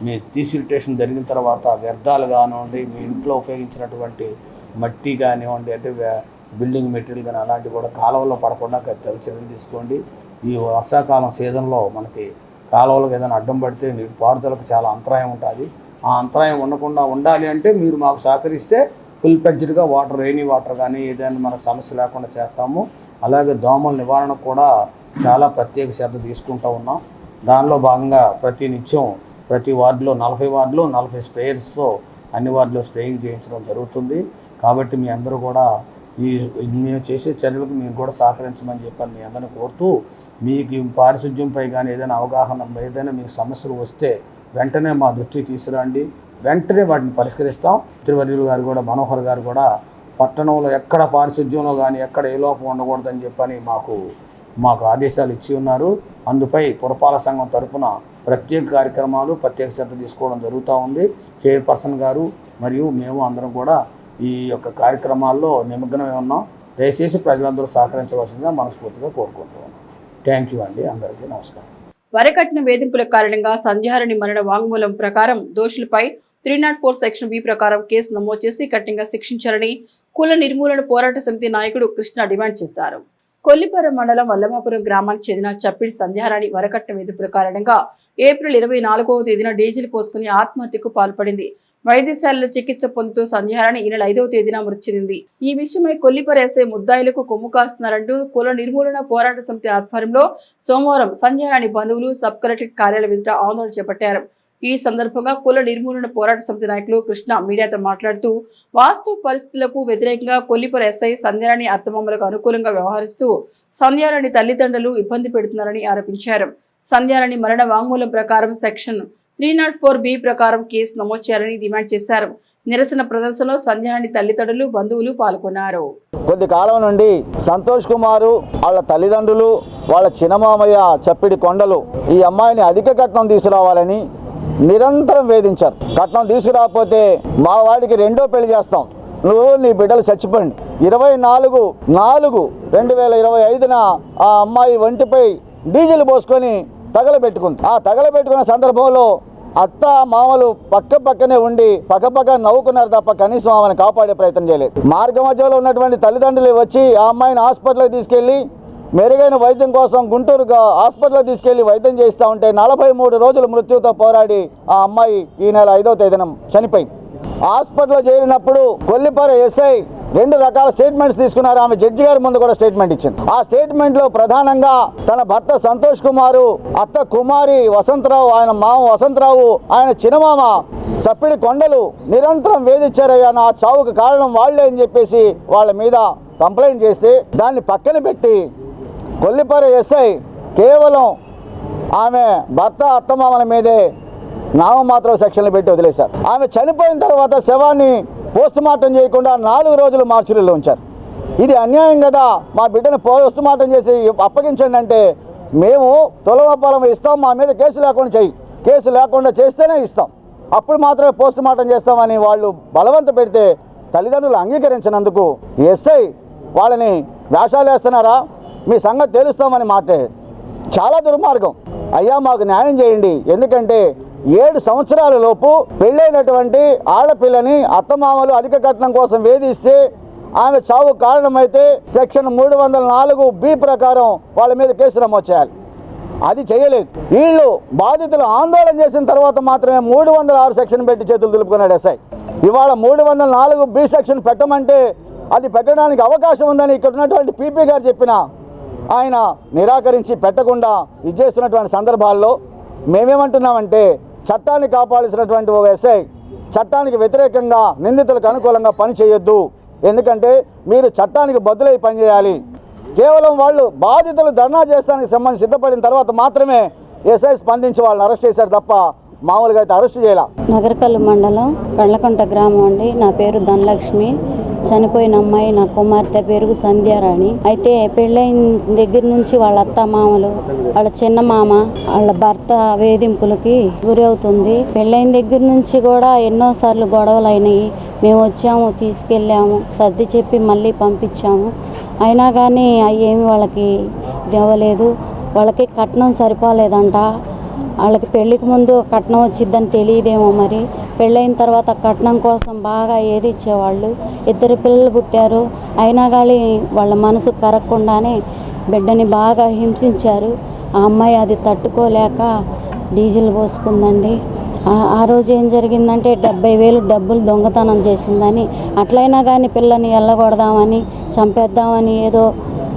మీ డీసిల్టేషన్ జరిగిన తర్వాత వ్యర్థాలు కానివ్వండి, మీ ఇంట్లో ఉపయోగించినటువంటి మట్టి కానివ్వండి, అంటే బిల్డింగ్ మెటీరియల్ కానీ అలాంటివి కూడా కాలువలో పడకుండా చర్యలు తీసుకోండి. ఈ వర్షాకాలం సీజన్లో మనకి కాలువలకు ఏదైనా అడ్డం పడితే నీటి పారుదలకు చాలా అంతరాయం ఉంటుంది. ఆ అంతరాయం ఉండకుండా ఉండాలి అంటే మీరు మాకు సహకరిస్తే ఫుల్ ఫ్లెడ్జ్డ్గా వాటర్, రెయినీ వాటర్ కానీ ఏదైనా మనకు సమస్య లేకుండా చేస్తాము. అలాగే దోమల నివారణకు కూడా చాలా ప్రత్యేక శ్రద్ధ తీసుకుంటూ ఉన్నాం. దానిలో భాగంగా ప్రతి వార్డులో 40 వార్డులో 40 స్ప్రేయర్స్తో అన్ని వార్డులో స్ప్రేయింగ్ చేయించడం జరుగుతుంది. కాబట్టి మీ అందరూ కూడా మేము చేసే చర్యలకు మీరు కూడా సహకరించమని చెప్పని మీ అందరిని కోరుతూ, మీకు పారిశుద్ధ్యంపై కానీ ఏదైనా అవగాహన, ఏదైనా మీకు సమస్యలు వస్తే వెంటనే మా దృష్టికి తీసుకురండి. వెంటనే వాటిని పరిష్కరిస్తాం. మంత్రివర్యులు గారు కూడా, మనోహర్ గారు కూడా పట్టణంలో ఎక్కడ పారిశుద్ధ్యంలో కానీ ఎక్కడ ఏ లోపం ఉండకూడదని చెప్పని మాకు ఆదేశాలు ఇచ్చి ఉన్నారు. అందుపై పురపాలక సంఘం తరఫున ప్రత్యేక కార్యక్రమాలు, ప్రత్యేక శ్రద్ధ తీసుకోవడం జరుగుతూ ఉంది. చైర్పర్సన్ గారు మరియు మేము అందరం కూడా ఈ యొక్క కార్యక్రమాల్లో నిమగ్నమై ఉన్నాం. దయచేసి ప్రజలందరూ సహకరించవలసిందిగా మనస్ఫూర్తిగా కోరుకుంటున్నాం. థ్యాంక్ యూ అండి. అందరికీ నమస్కారం. వరకట్న వేధింపుల కారణంగా సంధ్యారాణి మరణ వాంగ్మూలం ప్రకారం దోషులపై 304 సెక్షన్ బి ప్రకారం కేసు నమోదు చేసి కఠినంగా శిక్షించాలని కుల నిర్మూలన పోరాట సమితి నాయకుడు కృష్ణ డిమాండ్ చేశారు. కొల్లిపర మండలం వల్లభాపురం గ్రామానికి చెందిన చప్పిడి సంధ్యారాణి వరకట్న వేధింపుల కారణంగా ఏప్రిల్ 24వ తేదీన డీజిల్ పోసుకుని ఆత్మహత్యకు పాల్పడింది. వైద్యశాలలో చికిత్స పొందుతూ సంధ్యారాణి ఈ నెల 5వ తేదీన మృతి చెందింది. ఈ విషయమై కొల్లిపర ఎస్ఐ ముద్దాయిలకు కొమ్ము కాస్తున్నారంటూ కుల నిర్మూలన పోరాట సమితి ఆధ్వర్యంలో సోమవారం సంధ్యారాణి బంధువులు సబ్ కలెక్టరేట్ కార్యాలయం ఎదుట ఆందోళన చేపట్టారు. ఈ సందర్భంగా కుల నిర్మూలన పోరాట సమితి నాయకులు కృష్ణ మీడియాతో మాట్లాడుతూ, వాస్తవ పరిస్థితులకు వ్యతిరేకంగా కొల్లిపర ఎస్ఐ సంధ్యారాణి అత్తమామలకు అనుకూలంగా వ్యవహరిస్తూ సంధ్యారాణి తల్లిదండ్రులు ఇబ్బంది పెడుతున్నారని ఆరోపించారు. సంధ్యారాణి మరణ వాంగ్మూలం ప్రకారం సెక్షన్ 304B ప్రకారం కేసు నమోదు చేయాలని డిమాండ్ చేశారు. నిరసన ప్రదర్శనలో సంధ్యారాణి తల్లిదండ్రులు, బంధువులు పాల్గొన్నారు. కొద్ది కాలం నుండి సంతోష్ కుమారు, వాళ్ళ తల్లిదండ్రులు, వాళ్ళ చిన్నమామయ్య చప్పిడి కొండలు ఈ అమ్మాయిని అధిక కట్నం తీసుకురావాలని నిరంతరం వేధించారు. కట్నం తీసుకురాకపోతే మా వాడికి రెండో పెళ్లి చేస్తాం, నువ్వు నీ బిడ్డలు చచ్చిపోండి. 24/4/2025న ఆ అమ్మాయి ఒంటిపై డీజిల్ పోసుకొని తగలబెట్టుకుంది. ఆ తగలబెట్టుకున్న సందర్భంలో అత్త మామలు పక్కనే ఉండి పక్క నవ్వుకున్నారు తప్ప కనీసం ఆమెను కాపాడే ప్రయత్నం చేయలేదు. మార్గ మధ్యలో ఉన్నటువంటి తల్లిదండ్రులు వచ్చి ఆ అమ్మాయిని హాస్పిటల్కి తీసుకెళ్లి మెరుగైన వైద్యం కోసం గుంటూరు హాస్పిటల్కి తీసుకెళ్లి వైద్యం చేస్తూ ఉంటే 43 రోజులు మృత్యుతో పోరాడి ఆ అమ్మాయి ఈ నెల 5వ తేదీన చనిపోయింది. హాస్పిటల్లో చేరినప్పుడు కొల్లిపర ఎస్ఐ 2 రకాల స్టేట్మెంట్స్ తీసుకున్నారు. ఆమె జడ్జి గారి ముందు కూడా స్టేట్మెంట్ ఇచ్చింది. ఆ స్టేట్మెంట్లో ప్రధానంగా తన భర్త సంతోష్ కుమారు, అత్త కుమారి వసంతరావు, ఆయన మామ వసంతరావు, ఆయన చిన్నమామ చప్పిడి కొండలు నిరంతరం వేధించారయ్యా, నా చావుకు కారణం వాళ్లే అని చెప్పేసి వాళ్ళ మీద కంప్లైంట్ చేస్తే దాన్ని పక్కన పెట్టి కొల్లిపర ఎస్ఐ కేవలం ఆమె భర్త అత్తమామల మీదే నామమాత్రం సెక్షన్లు పెట్టి వదిలేశారు. ఆమె చనిపోయిన తర్వాత శవాన్ని పోస్టుమార్టం చేయకుండా 4 రోజులు మార్చురీలో ఉంచారు. ఇది అన్యాయం కదా. మా బిడ్డను పోస్టుమార్టం చేసి అప్పగించండి అంటే మేము తులమపాలం ఇస్తాం, మా మీద కేసు లేకుండా చెయ్యి, కేసు లేకుండా చేస్తేనే ఇస్తాం, అప్పుడు మాత్రమే పోస్టుమార్టం చేస్తామని వాళ్ళు బలవంత పెడితే తల్లిదండ్రులు అంగీకరించినందుకు ఎస్ఐ వాళ్ళని వేషాలు వేస్తున్నారా, మీ సంగతి తెలుస్తామని మాట్లాడారు. చాలా దుర్మార్గం. అయ్యా మాకు న్యాయం చేయండి. ఎందుకంటే 7 సంవత్సరాల లోపు పెళ్ళైనటువంటి ఆడపిల్లని అత్తమామలు అధిక కట్నం కోసం వేధిస్తే ఆమె చావు కారణమైతే సెక్షన్ 304B ప్రకారం వాళ్ళ మీద కేసు నమోదు చేయాలి. అది చేయలేదు. వీళ్ళు బాధితులు ఆందోళన చేసిన తర్వాత మాత్రమే 306 సెక్షన్ పెట్టి చేతులు దులుపుకున్నాడు ఎస్ఐ. ఇవాళ 304B సెక్షన్ పెట్టమంటే అది పెట్టడానికి అవకాశం ఉందని ఇక్కడ ఉన్నటువంటి పీపీ గారు చెప్పినా ఆయన నిరాకరించి పెట్టకుండా ఇచ్చేస్తున్నటువంటి సందర్భాల్లో మేమేమంటున్నామంటే చట్టాన్ని కాపాడాల్సినటువంటి ఒక ఎస్ఐ చట్టానికి వ్యతిరేకంగా నిందితులకు అనుకూలంగా పని చేయొద్దు. ఎందుకంటే మీరు చట్టానికి బదులై పనిచేయాలి. కేవలం వాళ్ళు బాధితులు ధర్నా చేస్తానికి సంబంధించి సిద్ధపడిన తర్వాత మాత్రమే ఎస్ఐ స్పందించి వాళ్ళని అరెస్ట్ చేశారు తప్ప మామూలుగా అయితే అరెస్ట్ చేయాల. నగరకల్లు మండలం కళ్ళకుంట గ్రామం అండి. నా పేరు ధనలక్ష్మి. చనిపోయిన అమ్మాయి నా కుమార్తె పేరు సంధ్యారాణి. అయితే పెళ్ళైన దగ్గర నుంచి వాళ్ళ అత్త మామలు, వాళ్ళ చిన్న మామ, వాళ్ళ భర్త వేధింపులకి గురి అవుతుంది. పెళ్ళైన దగ్గర నుంచి కూడా ఎన్నోసార్లు గొడవలు అయినాయి. మేము వచ్చాము, తీసుకెళ్ళాము, సర్ది చెప్పి మళ్ళీ పంపించాము. అయినా కానీ అయ్యేమి వాళ్ళకి ఇవ్వలేదు. వాళ్ళకి కట్నం సరిపోలేదంట. వాళ్ళకి పెళ్ళికి ముందు కట్నం వచ్చిద్దని తెలియదేమో, మరి పెళ్ళైన తర్వాత కట్నం కోసం బాగా ఏది ఇచ్చేవాళ్ళు. 2 పిల్లలు పుట్టారు. అయినా కానీ వాళ్ళ మనసు కరగకుండానే బిడ్డని బాగా హింసించారు. ఆ అమ్మాయి అది తట్టుకోలేక డీజిల్ పోసుకుందండి. ఆ రోజు ఏం జరిగిందంటే 70,000 డబ్బులు దొంగతనం చేసిందని, అట్లయినా కానీ పిల్లని వెళ్ళగొడదామని చంపేద్దామని ఏదో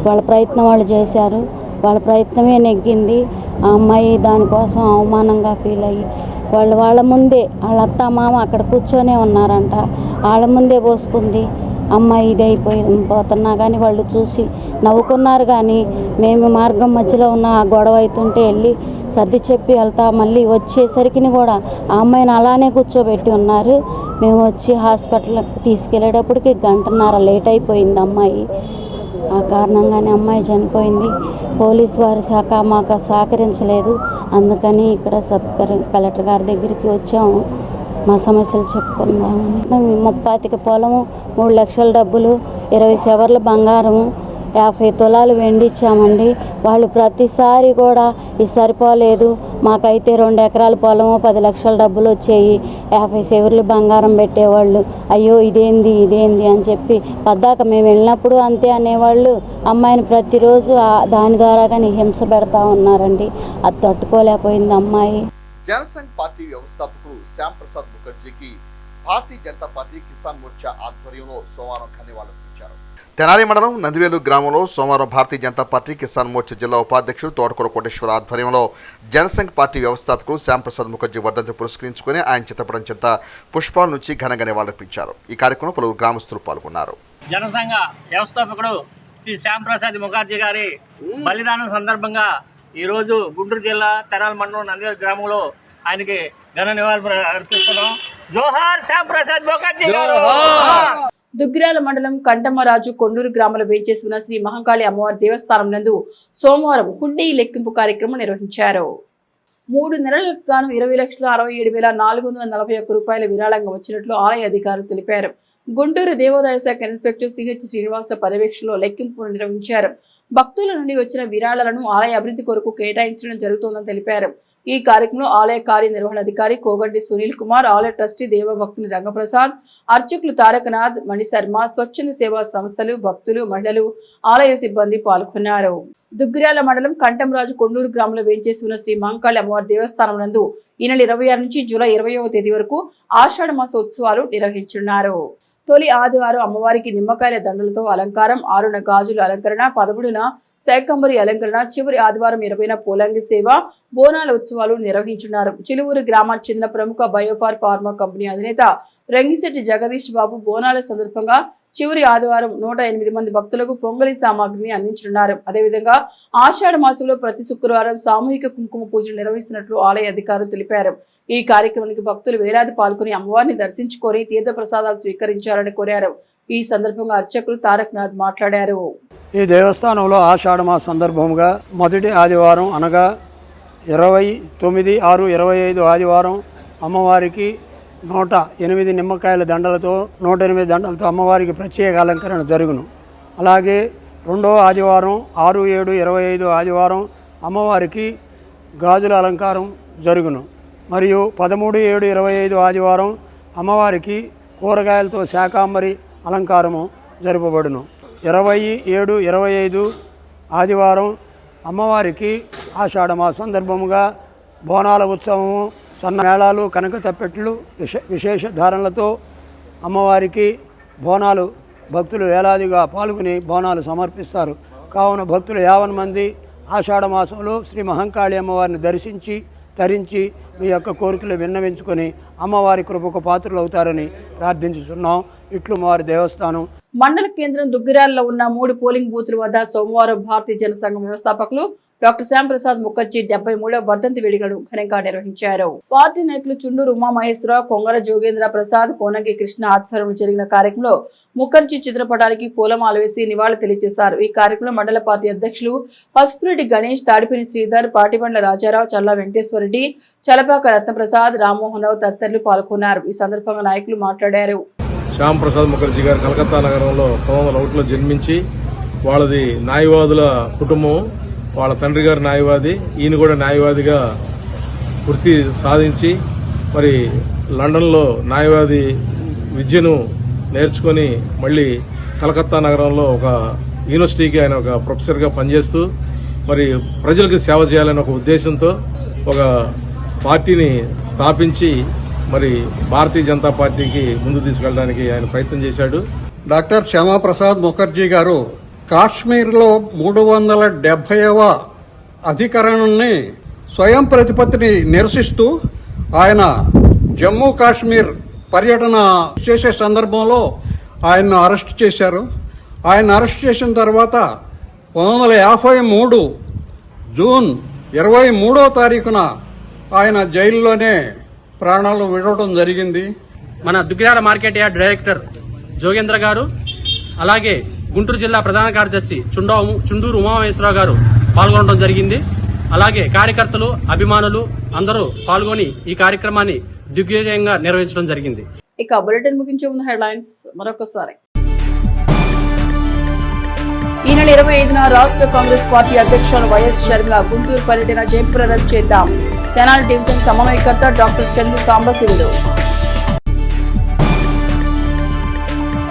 వాళ్ళ ప్రయత్నం వాళ్ళు చేశారు. వాళ్ళ ప్రయత్నమే నెగ్గింది. ఆ అమ్మాయి దానికోసం అవమానంగా ఫీల్ అయ్యి వాళ్ళ ముందే వాళ్ళ అత్త మామ అక్కడ కూర్చొనే ఉన్నారంట. వాళ్ళ ముందే పోసుకుంది. అమ్మాయి పోతున్నా కానీ వాళ్ళు చూసి నవ్వుకున్నారు. కానీ మేము మార్గం మధ్యలో ఉన్న ఆ గొడవ అవుతుంటే వెళ్ళి సర్ది చెప్పి వెళ్తా మళ్ళీ వచ్చేసరికి కూడా ఆ అమ్మాయిని అలానే కూర్చోబెట్టి ఉన్నారు. మేము వచ్చి హాస్పిటల్కి తీసుకెళ్ళేటప్పటికి 1.5 లేట్ అయిపోయింది అమ్మాయి. ఆ కారణంగానే అమ్మాయి చనిపోయింది. పోలీసు వారి శాఖ మాకు సహకరించలేదు. అందుకని ఇక్కడ సబ్ కలెక్టర్ గారి దగ్గరికి వచ్చాము. మా సమస్యలు చెప్పుకున్నామని. 30 పొలము, 3 లక్షల డబ్బులు, 20 సవర్ల బంగారము, 50 తులాలు వెండి ఇచ్చామండి. వాళ్ళు ప్రతిసారి కూడా ఇది సరిపోలేదు, మాకైతే 2 ఎకరాల పొలము 10 లక్షల డబ్బులు వచ్చాయి, 50 సవర్లు బంగారం పెట్టేవాళ్ళు. అయ్యో ఇదేంది అని చెప్పి పద్దాక మేము వెళ్ళినప్పుడు అంతే అనేవాళ్ళు. అమ్మాయిని ప్రతిరోజు దాని ద్వారా కానీ హింస పెడతా ఉన్నారండి. అది తట్టుకోలేకపోయింది అమ్మాయి. జనసంఘ్ పార్టీ వ్యవస్థాపకులు శ్యామ్ ప్రసాద్ ముఖర్జీకి భారతీయ జనతా పార్టీ కిసాన్ మోర్చా ఆధ్వర్యంలో సోమవారం ధన్యవాదాలు. తెనాలి మండలం నందివేలు గ్రామంలో సోమవారం భారతీయ జనతా పార్టీ కిసాన్ మోర్చా జిల్లా ఉపాధ్యక్షుడు తోటకూర కోటేశ్వర ఆధ్వర్యంలో జనసంఘ్ పార్టీ వ్యవస్థాపకులు శ్యామ్ ప్రసాద్ ముఖర్జీ వర్ధంతి పురస్కరించుకుని ఆయన చిత్రపటం చెంత పుష్పాల నుంచి ఘనంగా నివాళులర్పించారు. ఈ కార్యక్రమంలో పలువురు గ్రామస్తులు పాల్గొన్నారు. జనసంఘ వ్యవస్థాపకుడు శ్రీ శ్యామ్ ప్రసాద్ ముఖర్జీ గారి బలిదానం సందర్భంగా ఈరోజు గుంటూరు జిల్లా తెనాలి మండలం నందివేలు గ్రామంలో ఆయనకి ఘన నివాళులు అర్పిస్తున్నాం. జోహార్ శ్యామ్ ప్రసాద్ ముఖర్జీ గారు. దుగ్గిరాల మండలం కంటమరాజు కొండూరు గ్రామంలో వేంచేసి ఉన్న శ్రీ మహంకాళి అమ్మవారి దేవస్థానం నందు సోమవారం హుండీ లెక్కింపు కార్యక్రమం నిర్వహించారు. 3 నెలలకు గాను 20,67,441 రూపాయల విరాళంగా వచ్చినట్లు ఆలయ అధికారులు తెలిపారు. గుంటూరు దేవాదాయ శాఖ ఇన్స్పెక్టర్ సిహెచ్ శ్రీనివాసుల పర్యవేక్షణలో లెక్కింపును నిర్వహించారు. భక్తుల నుండి వచ్చిన విరాళాలను ఆలయ అభివృద్ధి కొరకు కేటాయించడం జరుగుతోందని తెలిపారు. ఈ కార్యక్రమంలో ఆలయ కార్యనిర్వహణాధికారి కోగంటి సునీల్ కుమార్, ఆలయ ట్రస్టీ దేవభక్తుని రంగప్రసాద్, అర్చకులు తారకనాథ్, మణిశర్మ, స్వచ్ఛంద సేవా సంస్థలు, భక్తులు, మహిళలు, ఆలయ సిబ్బంది పాల్గొన్నారు. దుగ్గిరాల మండలం కంటంరాజు కొండూరు గ్రామంలో వేంచేసి ఉన్న శ్రీ మహంకాళి అమ్మవారి దేవస్థానం నందు ఈ నెల 26 నుంచి జూలై 20వ తేదీ వరకు ఆషాఢ మాస ఉత్సవాలు నిర్వహించున్నారు. తొలి ఆదివారం అమ్మవారికి నిమ్మకాయల దండలతో అలంకారం, 6న గాజుల అలంకరణ, 13న శాకంబరి అలంకరణ, చివరి ఆదివారం 20న పోలంగి సేవ, బోనాల ఉత్సవాలు నిర్వహించున్నారు. చిలువూరు గ్రామానికి చెందిన ప్రముఖ బయోఫార్ ఫార్మా కంపెనీ అధినేత రంగిశెట్టి జగదీష్ బాబు బోనాల సందర్భంగా చివరి ఆదివారం 108 మంది భక్తులకు పొంగలి సామాగ్రిని అందించనున్నారు. అదేవిధంగా ఆషాఢ మాసంలో ప్రతి శుక్రవారం సామూహిక కుంకుమ పూజలు నిర్వహిస్తున్నట్లు ఆలయ అధికారులు తెలిపారు. ఈ కార్యక్రమానికి భక్తులు వేలాది పాల్గొని అమ్మవారిని దర్శించుకొని తీర్థ ప్రసాదాలు స్వీకరించాలని కోరారు. ఈ సందర్భంగా అర్చకులు తారకనాథ్ మాట్లాడారు. ఈ దేవస్థానంలో ఆషాఢ మాస సందర్భంగా మొదటి ఆదివారం అనగా 29/6/25 ఆదివారం అమ్మవారికి 108 నిమ్మకాయల దండలతో 108 దండలతో అమ్మవారికి ప్రత్యేక అలంకరణ జరుగును. అలాగే రెండవ ఆదివారం 6/7/25 ఆదివారం అమ్మవారికి గాజుల అలంకారం జరుగును. మరియు 13/7/25 ఆదివారం అమ్మవారికి కూరగాయలతో శాకాంబరి అలంకారము జరుపబడును. 20/7/25 ఆదివారం అమ్మవారికి ఆషాఢ మాస సందర్భముగా బోనాల ఉత్సవము, సన్న మేళాలు, కనక తప్పెట్లు, విశేష ధారణలతో అమ్మవారికి బోనాలు భక్తులు వేలాదిగా పాల్గొని బోనాలు సమర్పిస్తారు. కావున భక్తులు 50 మంది ఆషాఢ మాసంలో శ్రీ మహంకాళి అమ్మవారిని దర్శించి తరించి మీ యొక్క కోరికలు విన్నవించుకొని అమ్మవారి కృపకు పాత్రలు అవుతారని ప్రార్థించుతున్నాం. ఇట్లు వారి దేవస్థానం. మండల కేంద్రం దుగ్గిరాలలో ఉన్న 3 పోలింగ్ బూతుల వద్ద సోమవారం భారతీయ జనసంఘం వ్యవస్థాపకులు డాక్టర్ శ్యామ్ ప్రసాద్ ముఖర్జీ 73వ వర్ధంతి వేడుకలను ఘనంగా నిర్వహించారు. పార్టీ నాయకులు చుండూరు ఉమామహేశ్వరరావు, కొంగర జోగేంద్ర ప్రసాద్, కోనంగి కృష్ణ ఆధ్వర్యంలో జరిగిన కార్యక్రమంలో ముఖర్జీ చిత్రపటానికి పూలమాల వేసి నివాళులు తెలియజేశారు. ఈ కార్యక్రమంలో మండల పార్టీ అధ్యక్షులు పసుపురెడ్డి గణేష్, తాడిపిని శ్రీధర్, పాటిబండ్ల రాజారావు, చల్లా వెంకటేశ్వరరెడ్డి, చలపాక రత్నప్రసాద్, రామ్మోహన్ రావు తదితరులు పాల్గొన్నారు. ఈ సందర్భంగా నాయకులు మాట్లాడారు. శ్యామ్ ప్రసాద్ ముఖర్జీ గారు కలకత్తా నగరంలో 1901లో జన్మించి వాళ్ళది న్యాయవాదుల కుటుంబం. వాళ్ళ తండ్రి గారు న్యాయవాది, ఈయన కూడా న్యాయవాదిగా వృత్తి సాధించి మరి లండన్లో న్యాయవాది విద్యను నేర్చుకొని మళ్ళీ కలకత్తా నగరంలో ఒక యూనివర్సిటీకి ఆయన ఒక ప్రొఫెసర్గా పనిచేస్తూ మరి ప్రజలకు సేవ చేయాలనే ఒక ఉద్దేశంతో ఒక పార్టీని స్థాపించి మరి భారతీయ జనతా పార్టీకి ముందు తీసుకెళ్ళడానికి ఆయన ప్రయత్నం చేశాడు. డాక్టర్ శ్యామాప్రసాద్ ముఖర్జీ గారు కాశ్మీర్లో 370వ అధికరణాన్ని స్వయం ప్రతిపత్తిని నిరసిస్తూ ఆయన జమ్మూ కాశ్మీర్ పర్యటన చేసే సందర్భంలో ఆయన్ను అరెస్ట్ చేశారు. ఆయన అరెస్ట్ చేసిన తర్వాత 1953 జూన్ 23వ తారీఖున ఆయన జైల్లోనే ప్రాణాలు విడవడం జరిగింది. మన Duggirala market yard director Jogendra గారు, అలాగే గుంటూరు జిల్లా ప్రధాన కార్యదర్శి చుండూరు ఉమామహేశ్వరరావు గారు పాల్గొనడం జరిగింది. అలాగే కార్యకర్తలు, అభిమానులు అందరూ పాల్గొని ఈ కార్యక్రమాన్ని దిగ్విజయంగా నిర్వహించడం జరిగింది. ఇక బులెటిన్ ముగించే ముందు హెడ్లైన్స్ మరొకసారి. ఈ నెల 25న రాష్ట్ర కాంగ్రెస్ పార్టీ అధ్యక్షులు వైఎస్ షర్మిల గుంటూరు పర్యటన జయప్రదం చేద్దాం. తెనాలి డివిజన్ సమన్వయకర్త డాక్టర్ చందు సాంబశివుడు.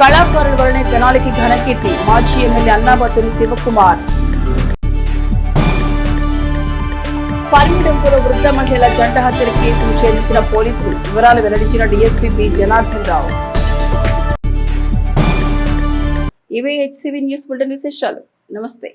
కళాకారుల వలనే తెనాలికి ఘనకీర్తి, మాజీ ఎమ్మెల్యే అన్నాబత్తుని శివకుమార్. పర్మిడంపులో వృద్ధ మహిళల జంట హత్యల కేసును ఛేదించిన పోలీసులు, వివరాలు వెల్లడించిన డీఎస్పీ బి జనార్దన్ రావు. ఇవే హెచ్సివి న్యూస్ బులెటిన్ విశేషాలు. నమస్తే.